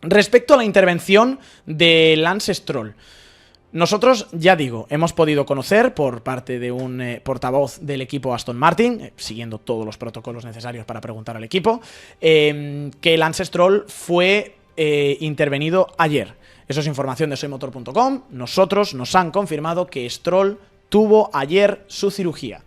Respecto a la intervención de Lance Stroll, nosotros, ya digo, hemos podido conocer por parte de un portavoz del equipo Aston Martin, siguiendo todos los protocolos necesarios para preguntar al equipo, que Lance Stroll fue intervenido ayer. Eso es información de soymotor.com. Nosotros nos han confirmado que Stroll tuvo ayer su cirugía.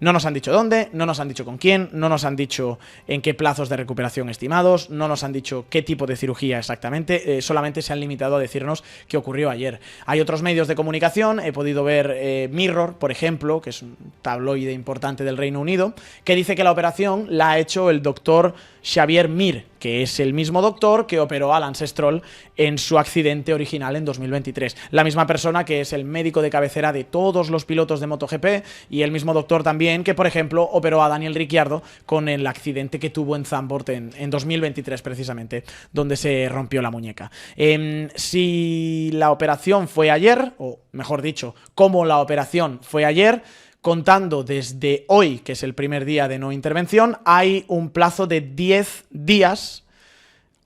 No nos han dicho dónde, no nos han dicho con quién, no nos han dicho en qué plazos de recuperación estimados, no nos han dicho qué tipo de cirugía exactamente, solamente se han limitado a decirnos qué ocurrió ayer. Hay otros medios de comunicación, he podido ver Mirror, por ejemplo, que es un tabloide importante del Reino Unido, que dice que la operación la ha hecho el doctor Xavier Mir, que es el mismo doctor que operó a Lance Stroll en su accidente original en 2023. La misma persona que es el médico de cabecera de todos los pilotos de MotoGP y el mismo doctor también que, por ejemplo, operó a Daniel Ricciardo con el accidente que tuvo en Zandvoort en 2023 precisamente, donde se rompió la muñeca. Si la operación fue ayer, o mejor dicho, como la operación fue ayer, contando desde hoy, que es el primer día de no intervención, hay un plazo de 10 días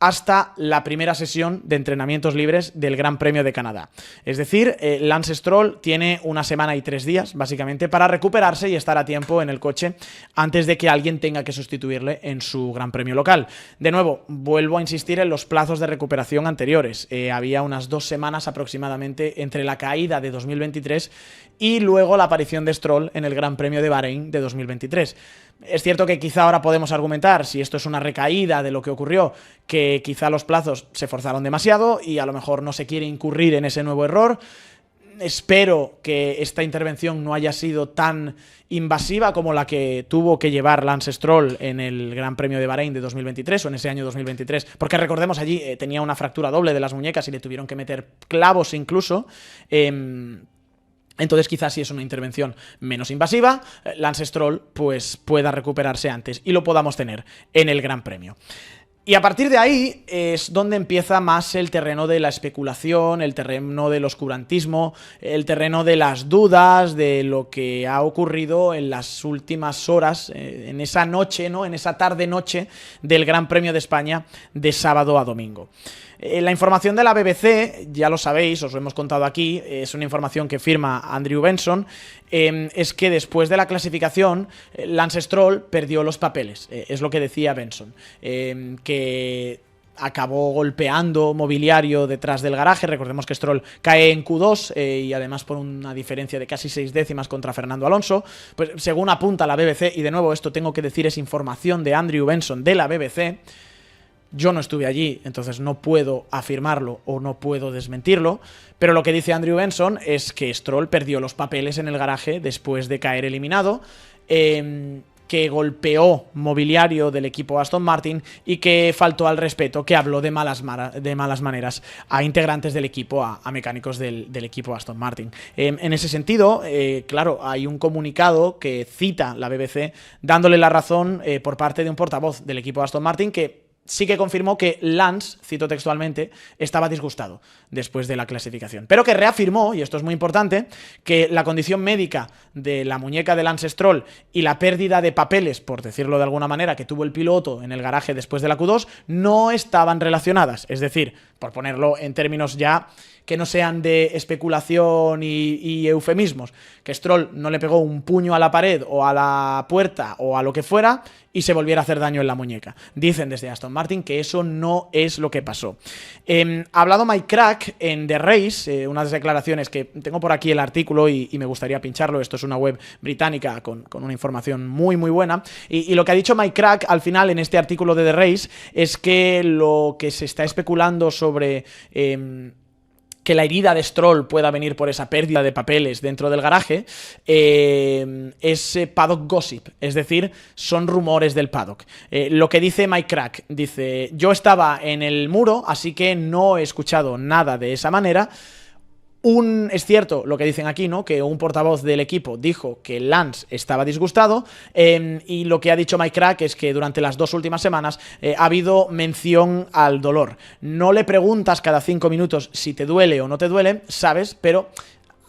hasta la primera sesión de entrenamientos libres del Gran Premio de Canadá. Es decir, Lance Stroll tiene una semana y 3 días, básicamente, para recuperarse y estar a tiempo en el coche antes de que alguien tenga que sustituirle en su Gran Premio local. De nuevo, vuelvo a insistir en los plazos de recuperación anteriores. Había unas 2 semanas aproximadamente entre la caída de 2023 y luego la aparición de Stroll en el Gran Premio de Bahrein de 2023. Es cierto que quizá ahora podemos argumentar, si esto es una recaída de lo que ocurrió, que quizá los plazos se forzaron demasiado y a lo mejor no se quiere incurrir en ese nuevo error. Espero que esta intervención no haya sido tan invasiva como la que tuvo que llevar Lance Stroll en el Gran Premio de Bahrein de 2023 o en ese año 2023, porque recordemos allí tenía una fractura doble de las muñecas y le tuvieron que meter clavos incluso. Entonces quizás si es una intervención menos invasiva, Lance Stroll pues pueda recuperarse antes y lo podamos tener en el Gran Premio. Y a partir de ahí es donde empieza más el terreno de la especulación, el terreno del oscurantismo, el terreno de las dudas, de lo que ha ocurrido en las últimas horas, en esa noche, ¿no? En esa tarde-noche del Gran Premio de España de sábado a domingo. La información de la BBC, ya lo sabéis, os lo hemos contado aquí, es una información que firma Andrew Benson, es que después de la clasificación Lance Stroll perdió los papeles, es lo que decía Benson, que acabó golpeando mobiliario detrás del garaje. Recordemos que Stroll cae en Q2 y además por una diferencia de casi 6 décimas contra Fernando Alonso. Pues según apunta la BBC, y de nuevo esto tengo que decir es información de Andrew Benson de la BBC, yo no estuve allí, entonces no puedo afirmarlo o no puedo desmentirlo, pero lo que dice Andrew Benson es que Stroll perdió los papeles en el garaje después de caer eliminado, que golpeó mobiliario del equipo Aston Martin y que faltó al respeto, que habló de malas maneras a integrantes del equipo, a mecánicos del equipo Aston Martin. En ese sentido, claro, hay un comunicado que cita la BBC dándole la razón por parte de un portavoz del equipo Aston Martin que sí que confirmó que Lance, cito textualmente, estaba disgustado después de la clasificación, pero que reafirmó, y esto es muy importante, que la condición médica de la muñeca de Lance Stroll y la pérdida de papeles, por decirlo de alguna manera, que tuvo el piloto en el garaje después de la Q2, no estaban relacionadas. Es decir, por ponerlo en términos ya que no sean de especulación y eufemismos, que Stroll no le pegó un puño a la pared o a la puerta o a lo que fuera y se volviera a hacer daño en la muñeca. Dicen desde Aston Martin que eso no es lo que pasó. Ha hablado Mike Crack en The Race, unas declaraciones que tengo por aquí el artículo y me gustaría pincharlo. Esto es una web británica con una información muy muy buena, y lo que ha dicho Mike Crack al final en este artículo de The Race es que lo que se está especulando sobre que la herida de Stroll pueda venir por esa pérdida de papeles dentro del garaje, es paddock gossip, es decir, son rumores del paddock. Lo que dice Mike Crack, dice: yo estaba en el muro, así que no he escuchado nada de esa manera. Es cierto lo que dicen aquí, ¿no? Que un portavoz del equipo dijo que Lance estaba disgustado, y lo que ha dicho Mike Crack es que durante las 2 últimas semanas ha habido mención al dolor. No le preguntas cada 5 minutos si te duele o no te duele, ¿sabes? Pero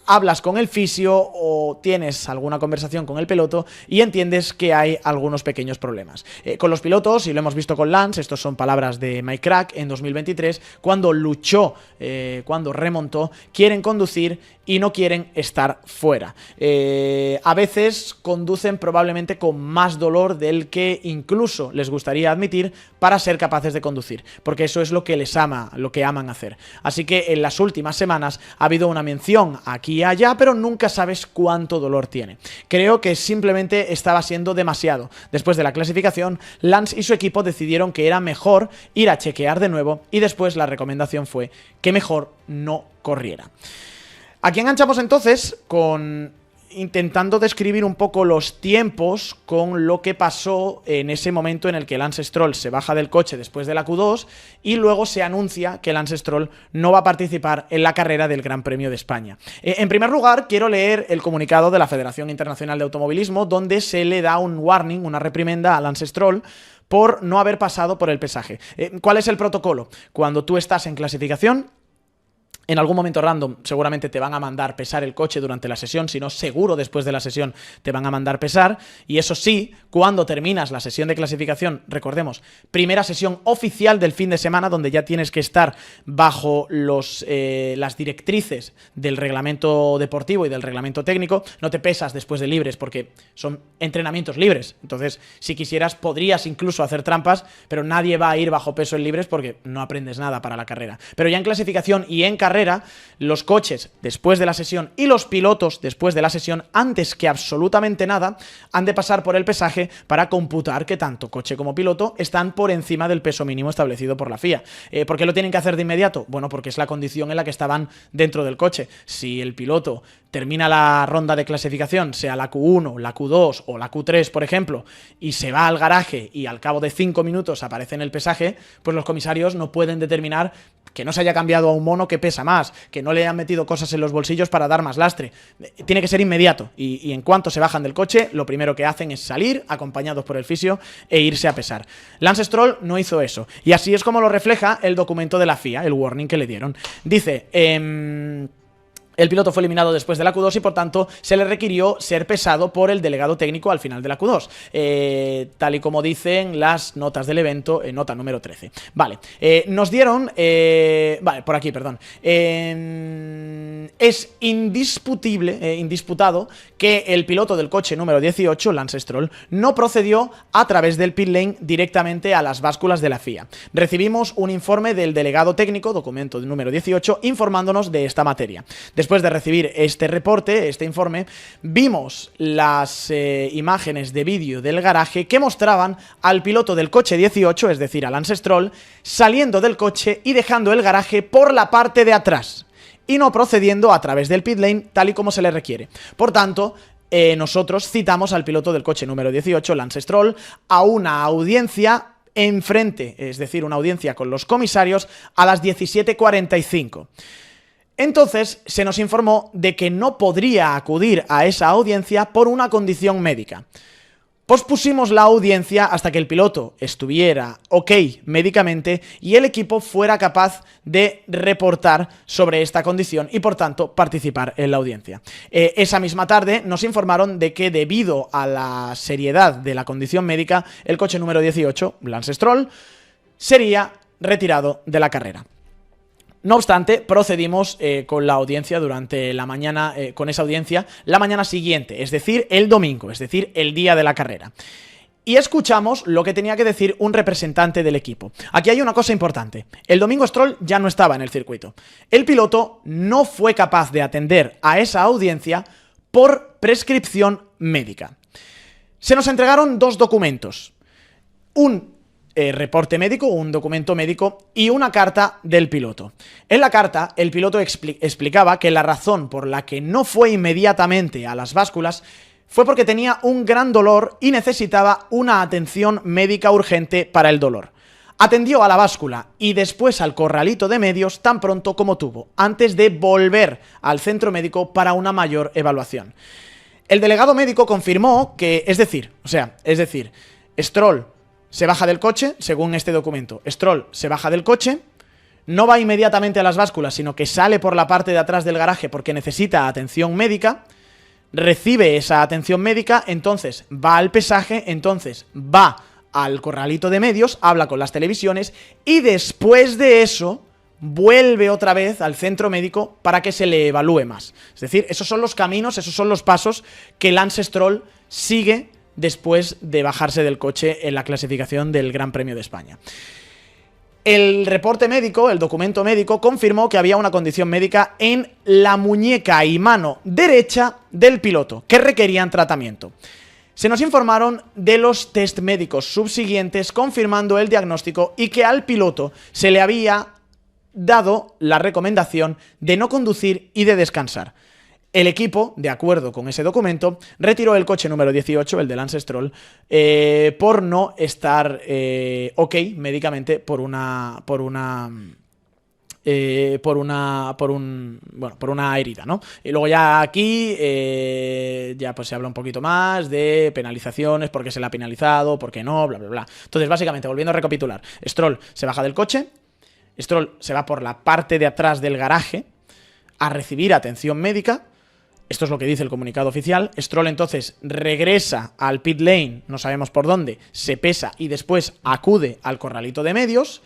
hablas con el fisio o tienes alguna conversación con el piloto y entiendes que hay algunos pequeños problemas. Con los pilotos, y lo hemos visto con Lance, estos son palabras de Mike Crack en 2023, cuando luchó, cuando remontó, quieren conducir y no quieren estar fuera. A veces conducen probablemente con más dolor del que incluso les gustaría admitir para ser capaces de conducir, porque eso es lo que les lo que aman hacer. Así que en las últimas semanas ha habido una mención aquí y allá, pero nunca sabes cuánto dolor tiene. Creo que simplemente estaba siendo demasiado. Después de la clasificación, Lance y su equipo decidieron que era mejor ir a chequear de nuevo y después la recomendación fue que mejor no corriera. Aquí enganchamos entonces con intentando describir un poco los tiempos con lo que pasó en ese momento en el que Lance Stroll se baja del coche después de la Q2 y luego se anuncia que Lance Stroll no va a participar en la carrera del Gran Premio de España. En primer lugar, quiero leer el comunicado de la Federación Internacional de Automovilismo, donde se le da un warning, una reprimenda a Lance Stroll por no haber pasado por el pesaje. ¿Cuál es el protocolo? Cuando tú estás en clasificación, en algún momento random seguramente te van a mandar pesar el coche durante la sesión, si no seguro después de la sesión te van a mandar pesar, y eso sí, cuando terminas la sesión de clasificación, recordemos, primera sesión oficial del fin de semana donde ya tienes que estar bajo las directrices del reglamento deportivo y del reglamento técnico, no te pesas después de libres porque son entrenamientos libres, entonces si quisieras podrías incluso hacer trampas, pero nadie va a ir bajo peso en libres porque no aprendes nada para la carrera. Pero ya en clasificación y en carrera, los coches después de la sesión y los pilotos después de la sesión, antes que absolutamente nada, han de pasar por el pesaje para computar que tanto coche como piloto están por encima del peso mínimo establecido por la FIA. ¿Por qué lo tienen que hacer de inmediato? Bueno, porque es la condición en la que estaban dentro del coche. Si el piloto termina la ronda de clasificación, sea la Q1, la Q2 o la Q3, por ejemplo, y se va al garaje y al cabo de 5 minutos aparece en el pesaje, pues los comisarios no pueden determinar que no se haya cambiado a un mono que pesa más, que no le hayan metido cosas en los bolsillos para dar más lastre. Tiene que ser inmediato y en cuanto se bajan del coche, lo primero que hacen es salir, acompañados por el fisio, e irse a pesar. Lance Stroll no hizo eso, y así es como lo refleja el documento de la FIA, el warning que le dieron. Dice... El piloto fue eliminado después de la Q2 y por tanto se le requirió ser pesado por el delegado técnico al final de la Q2, tal y como dicen las notas del evento, nota número 13. Vale, nos dieron... vale, por aquí, perdón. Es indisputado que el piloto del coche número 18, Lance Stroll, no procedió a través del pit lane directamente a las básculas de la FIA. Recibimos un informe del delegado técnico, documento número 18, informándonos de esta materia. Después de recibir este reporte, este informe, vimos las imágenes de vídeo del garaje que mostraban al piloto del coche 18, es decir, a Lance Stroll, saliendo del coche y dejando el garaje por la parte de atrás y no procediendo a través del pit lane tal y como se le requiere. Por tanto, nosotros citamos al piloto del coche número 18, Lance Stroll, a una audiencia enfrente, es decir, una audiencia con los comisarios a las 17:45. Entonces se nos informó de que no podría acudir a esa audiencia por una condición médica. Pospusimos la audiencia hasta que el piloto estuviera ok médicamente y el equipo fuera capaz de reportar sobre esta condición y por tanto participar en la audiencia. Esa misma tarde nos informaron de que debido a la seriedad de la condición médica, el coche número 18, Lance Stroll, sería retirado de la carrera. No obstante, procedimos con la audiencia durante la mañana, con esa audiencia, la mañana siguiente, es decir, el domingo, es decir, el día de la carrera. Y escuchamos lo que tenía que decir un representante del equipo. Aquí hay una cosa importante. El domingo Stroll ya no estaba en el circuito. El piloto no fue capaz de atender a esa audiencia por prescripción médica. Se nos entregaron dos documentos. Un reporte médico, un documento médico y una carta del piloto. En la carta, el piloto explicaba que la razón por la que no fue inmediatamente a las básculas fue porque tenía un gran dolor y necesitaba una atención médica urgente para el dolor. Atendió a la báscula y después al corralito de medios tan pronto como tuvo, antes de volver al centro médico para una mayor evaluación. El delegado médico confirmó que, es decir, Stroll se baja del coche, según este documento. Stroll se baja del coche, no va inmediatamente a las básculas, sino que sale por la parte de atrás del garaje porque necesita atención médica, recibe esa atención médica, entonces va al pesaje, entonces va al corralito de medios, habla con las televisiones y después de eso vuelve otra vez al centro médico para que se le evalúe más. Es decir, esos son los caminos, esos son los pasos que Lance Stroll sigue después de bajarse del coche en la clasificación del Gran Premio de España. El reporte médico, el documento médico, confirmó que había una condición médica en la muñeca y mano derecha del piloto, que requerían tratamiento. Se nos informaron de los test médicos subsiguientes confirmando el diagnóstico y que al piloto se le había dado la recomendación de no conducir y de descansar. El equipo, de acuerdo con ese documento, retiró el coche número 18, el de Lance Stroll, por no estar ok médicamente por una herida, ¿no? Y luego ya aquí ya pues se habla un poquito más de penalizaciones, por qué se le ha penalizado, por qué no, bla, bla, bla. Entonces, básicamente, volviendo a recapitular, Stroll se baja del coche, Stroll se va por la parte de atrás del garaje a recibir atención médica. Esto es lo que dice el comunicado oficial. Stroll entonces regresa al pit lane, no sabemos por dónde, se pesa y después acude al corralito de medios.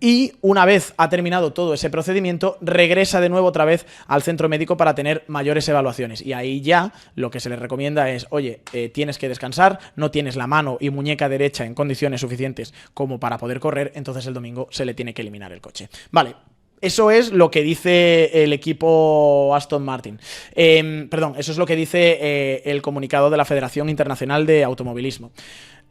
Y una vez ha terminado todo ese procedimiento, regresa de nuevo otra vez al centro médico para tener mayores evaluaciones. Y ahí ya lo que se le recomienda es, oye, tienes que descansar, no tienes la mano y muñeca derecha en condiciones suficientes como para poder correr, entonces el domingo se le tiene que eliminar el coche. Vale. Eso es lo que dice el equipo Aston Martin. Eso es lo que dice el comunicado de la Federación Internacional de Automovilismo.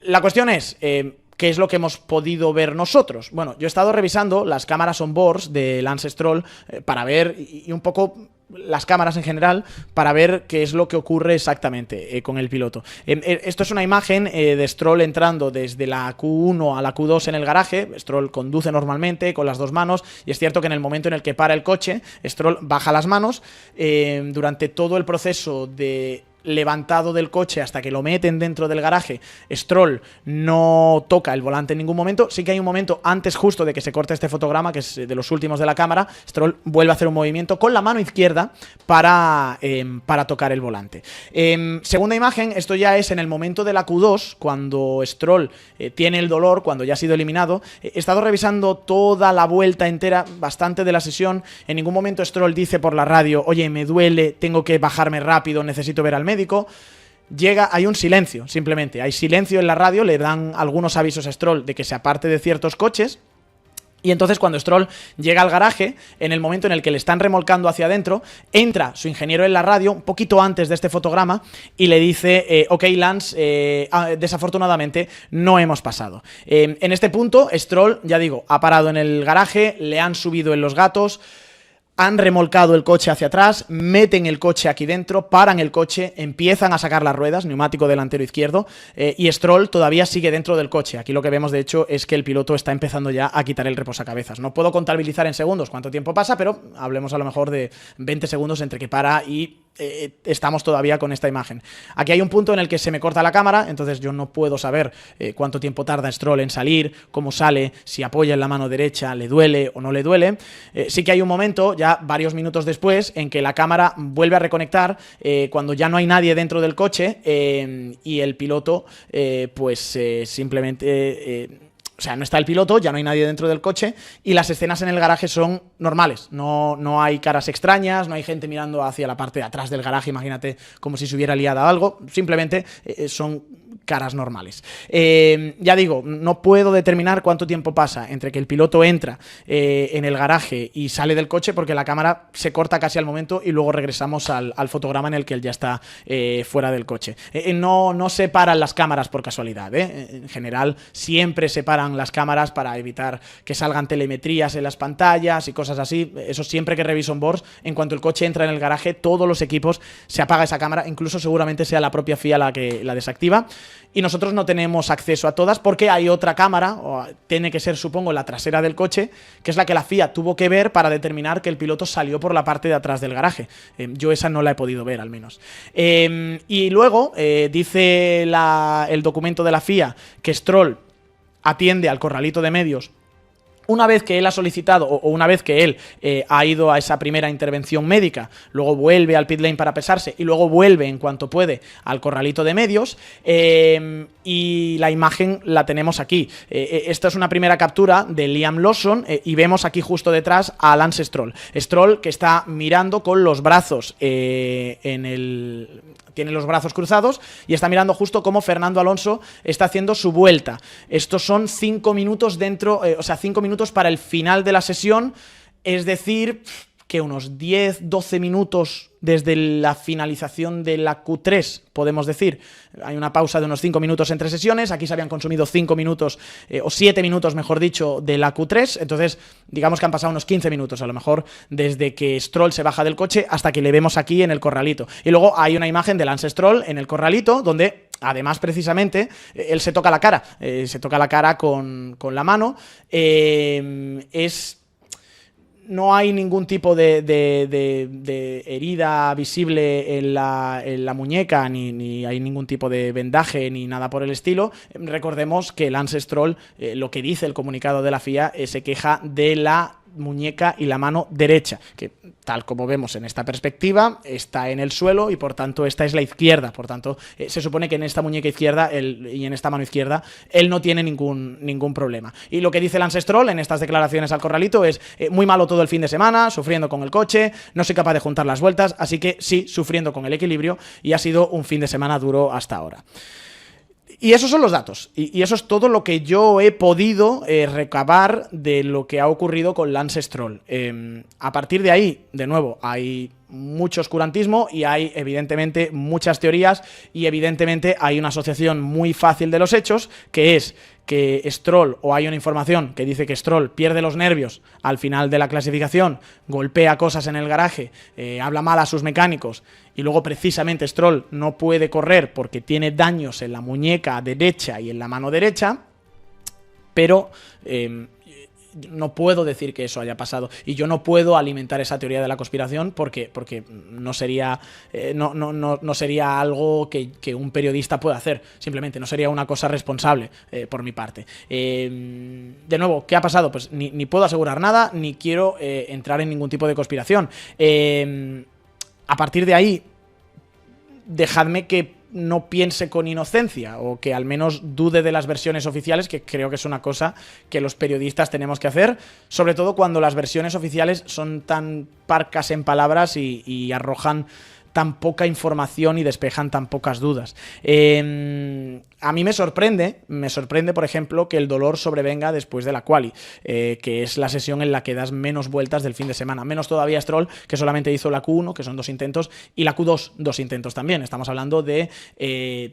La cuestión es, ¿qué es lo que hemos podido ver nosotros? Bueno, yo he estado revisando las cámaras on-boards de Lance Stroll para ver y un poco las cámaras en general para ver qué es lo que ocurre exactamente con el piloto. Esto es una imagen de Stroll entrando desde la Q1 a la Q2 en el garaje. Stroll conduce normalmente con las dos manos y es cierto que en el momento en el que para el coche, Stroll baja las manos. Durante todo el proceso de levantado del coche hasta que lo meten dentro del garaje, Stroll no toca el volante en ningún momento. Sí que hay un momento antes justo de que se corte este fotograma, que es de los últimos de la cámara. Stroll vuelve a hacer un movimiento con la mano izquierda para tocar el volante. Segunda imagen, esto ya es en el momento de la Q2, cuando Stroll tiene el dolor, cuando ya ha sido eliminado. He estado revisando toda la vuelta entera, bastante de la sesión. En ningún momento Stroll dice por la radio, oye, me duele, tengo que bajarme rápido, necesito ver al médico. Hay un silencio, simplemente. Hay silencio en la radio, le dan algunos avisos a Stroll de que se aparte de ciertos coches. Y entonces cuando Stroll llega al garaje, en el momento en el que le están remolcando hacia adentro, entra su ingeniero en la radio, un poquito antes de este fotograma, y le dice, ok Lance, desafortunadamente no hemos pasado. En este punto, Stroll, ya digo, ha parado en el garaje, le han subido en los gatos, han remolcado el coche hacia atrás, meten el coche aquí dentro, paran el coche, empiezan a sacar las ruedas, neumático delantero izquierdo, y Stroll todavía sigue dentro del coche. Aquí lo que vemos, de hecho, es que el piloto está empezando ya a quitar el reposacabezas. No puedo contabilizar en segundos cuánto tiempo pasa, pero hablemos a lo mejor de 20 segundos entre que para y estamos todavía con esta imagen. Aquí hay un punto en el que se me corta la cámara, entonces yo no puedo saber cuánto tiempo tarda Stroll en salir, cómo sale, si apoya en la mano derecha, le duele o no le duele. Sí que hay un momento, ya varios minutos después, en que la cámara vuelve a reconectar cuando ya no hay nadie dentro del coche y el piloto simplemente... O sea, no está el piloto, ya no hay nadie dentro del coche y las escenas en el garaje son normales. No hay caras extrañas, no hay gente mirando hacia la parte de atrás del garaje, imagínate como si se hubiera liado algo. Simplemente son caras normales. Ya digo, no puedo determinar cuánto tiempo pasa entre que el piloto entra en el garaje y sale del coche porque la cámara se corta casi al momento y luego regresamos al fotograma en el que él ya está fuera del coche. No se paran las cámaras por casualidad. En general siempre se paran las cámaras para evitar que salgan telemetrías en las pantallas y cosas así. Eso siempre que reviso en boards, en cuanto el coche entra en el garaje, todos los equipos se apaga esa cámara, incluso seguramente sea la propia FIA la que la desactiva. Y nosotros no tenemos acceso a todas porque hay otra cámara, o tiene que ser, supongo, la trasera del coche, que es la que la FIA tuvo que ver para determinar que el piloto salió por la parte de atrás del garaje. Yo esa no la he podido ver, al menos. Y luego dice el documento de la FIA que Stroll atiende al corralito de medios Una vez que él ha solicitado, o una vez que él ha ido a esa primera intervención médica, luego vuelve al pit lane para pesarse y luego vuelve en cuanto puede al corralito de medios, y la imagen la tenemos aquí. Esta es una primera captura de Liam Lawson, y vemos aquí justo detrás a Lance Stroll. Stroll que está mirando con los brazos tiene los brazos cruzados y está mirando justo cómo Fernando Alonso está haciendo su vuelta. Estos son 5 minutos 5 minutos para el final de la sesión, es decir, que unos 10-12 minutos desde la finalización de la Q3, podemos decir. Hay una pausa de unos 5 minutos entre sesiones, aquí se habían consumido 5 minutos, o 7 minutos, mejor dicho, de la Q3, entonces digamos que han pasado unos 15 minutos, a lo mejor, desde que Stroll se baja del coche hasta que le vemos aquí en el corralito. Y luego hay una imagen de Lance Stroll en el corralito, donde además, precisamente, él se toca la cara, con la mano. No hay ningún tipo de herida visible en la muñeca, ni hay ningún tipo de vendaje, ni nada por el estilo. Recordemos que Lance Stroll, lo que dice el comunicado de la FIA, se queja de la muñeca y la mano derecha, que tal como vemos en esta perspectiva está en el suelo y por tanto esta es la izquierda, por tanto se supone que en esta muñeca izquierda y en esta mano izquierda él no tiene ningún problema. Y lo que dice Lance Stroll en estas declaraciones al corralito es muy malo todo el fin de semana, sufriendo con el coche, no soy capaz de juntar las vueltas, así que sí, sufriendo con el equilibrio, y ha sido un fin de semana duro hasta ahora. Y esos son los datos, y eso es todo lo que yo he podido recabar de lo que ha ocurrido con Lance Stroll. A partir de ahí, de nuevo, hay mucho oscurantismo y hay evidentemente muchas teorías y evidentemente hay una asociación muy fácil de los hechos, que es que Stroll, o hay una información que dice que Stroll pierde los nervios al final de la clasificación, golpea cosas en el garaje, habla mal a sus mecánicos y luego precisamente Stroll no puede correr porque tiene daños en la muñeca derecha y en la mano derecha, pero no puedo decir que eso haya pasado y yo no puedo alimentar esa teoría de la conspiración porque no sería no sería algo que un periodista pueda hacer, simplemente no sería una cosa responsable por mi parte. De nuevo, ¿qué ha pasado? Pues ni puedo asegurar nada, ni quiero entrar en ningún tipo de conspiración. A partir de ahí, dejadme que no piense con inocencia o que al menos dude de las versiones oficiales, que creo que es una cosa que los periodistas tenemos que hacer, sobre todo cuando las versiones oficiales son tan parcas en palabras y arrojan tan poca información y despejan tan pocas dudas. A mí me sorprende, por ejemplo, que el dolor sobrevenga después de la quali, que es la sesión en la que das menos vueltas del fin de semana. Menos todavía Stroll, que solamente hizo la Q1, que son 2 intentos, y la Q2, 2 intentos también. Estamos hablando de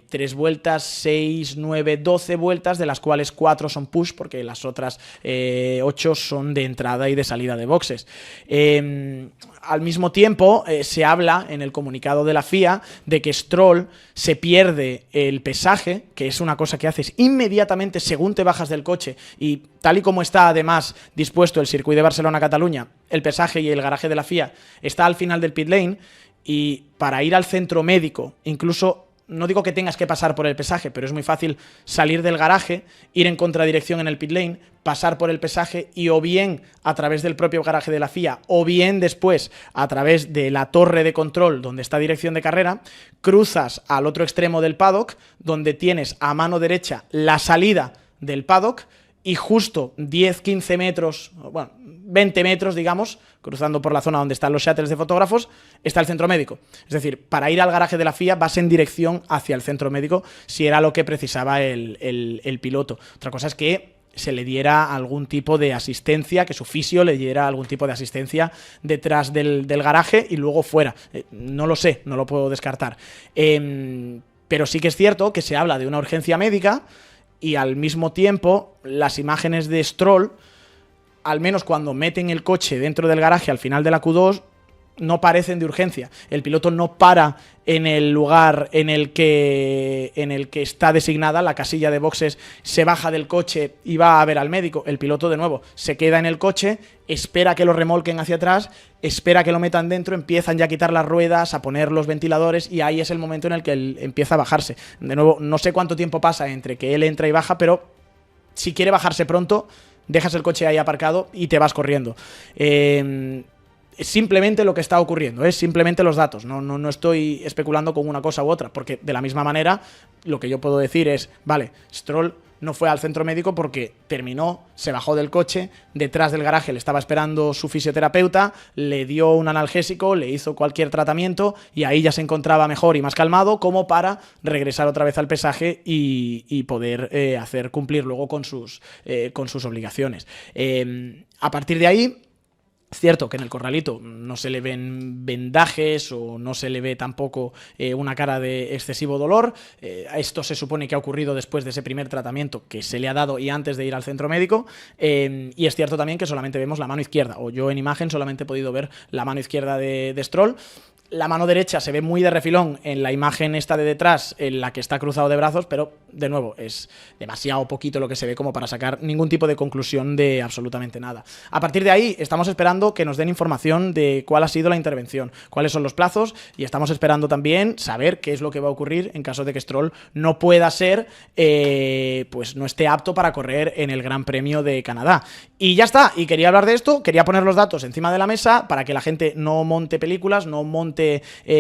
3 vueltas, 6, 9, 12 vueltas, de las cuales 4 son push, porque las otras 8 son de entrada y de salida de boxes. Al mismo tiempo, se habla en el comunicado de la FIA de que Stroll se pierde el pesaje, que es una cosa que haces inmediatamente según te bajas del coche, y tal y como está además dispuesto el circuito de Barcelona-Cataluña, el pesaje y el garaje de la FIA está al final del pit lane, y para ir al centro médico, incluso no digo que tengas que pasar por el pesaje, pero es muy fácil salir del garaje, ir en contradirección en el pit lane, pasar por el pesaje y o bien a través del propio garaje de la FIA o bien después a través de la torre de control donde está dirección de carrera, cruzas al otro extremo del paddock donde tienes a mano derecha la salida del paddock y justo 10-15 metros, bueno, 20 metros, digamos, cruzando por la zona donde están los shuttles de fotógrafos, está el centro médico. Es decir, para ir al garaje de la FIA vas en dirección hacia el centro médico si era lo que precisaba el piloto. Otra cosa es que se le diera algún tipo de asistencia, que su fisio le diera algún tipo de asistencia detrás del garaje y luego fuera. No lo sé, no lo puedo descartar. Pero sí que es cierto que se habla de una urgencia médica y al mismo tiempo las imágenes de Stroll, al menos cuando meten el coche dentro del garaje al final de la Q2, no parecen de urgencia. El piloto no para en el lugar en el que está designada la casilla de boxes, se baja del coche y va a ver al médico. El piloto, de nuevo, se queda en el coche, espera que lo remolquen hacia atrás, espera que lo metan dentro, empiezan ya a quitar las ruedas, a poner los ventiladores y ahí es el momento en el que él empieza a bajarse. De nuevo, no sé cuánto tiempo pasa entre que él entra y baja, pero si quiere bajarse pronto, dejas el coche ahí aparcado y te vas corriendo. Es simplemente lo que está ocurriendo, es simplemente los datos, no estoy especulando con una cosa u otra, porque de la misma manera lo que yo puedo decir es, vale, Stroll no fue al centro médico porque terminó, se bajó del coche, detrás del garaje le estaba esperando su fisioterapeuta, le dio un analgésico, le hizo cualquier tratamiento y ahí ya se encontraba mejor y más calmado como para regresar otra vez al pesaje y poder hacer cumplir luego con sus obligaciones. A partir de ahí, es cierto que en el corralito no se le ven vendajes o no se le ve tampoco una cara de excesivo dolor. Esto se supone que ha ocurrido después de ese primer tratamiento que se le ha dado y antes de ir al centro médico. Y es cierto también que solamente vemos la mano izquierda, o yo en imagen solamente he podido ver la mano izquierda de Stroll. La mano derecha se ve muy de refilón en la imagen esta de detrás, en la que está cruzado de brazos, pero, de nuevo, es demasiado poquito lo que se ve como para sacar ningún tipo de conclusión de absolutamente nada. A partir de ahí, estamos esperando que nos den información de cuál ha sido la intervención, cuáles son los plazos, y estamos esperando también saber qué es lo que va a ocurrir en caso de que Stroll no pueda ser, pues no esté apto para correr en el Gran Premio de Canadá. Y ya está, y quería hablar de esto, quería poner los datos encima de la mesa para que la gente no monte películas, no monte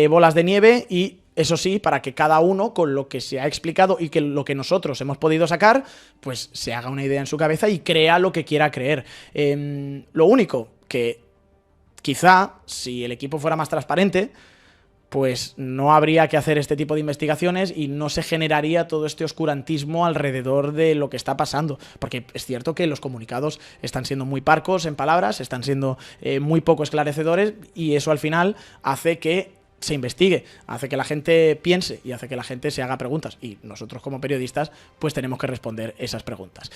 bolas de nieve y, eso sí, para que cada uno, con lo que se ha explicado y que lo que nosotros hemos podido sacar, pues se haga una idea en su cabeza y crea lo que quiera creer. Lo único que quizá, si el equipo fuera más transparente, pues no habría que hacer este tipo de investigaciones y no se generaría todo este oscurantismo alrededor de lo que está pasando. Porque es cierto que los comunicados están siendo muy parcos en palabras, están siendo muy poco esclarecedores, y eso al final hace que se investigue, hace que la gente piense y hace que la gente se haga preguntas. Y nosotros como periodistas pues tenemos que responder esas preguntas.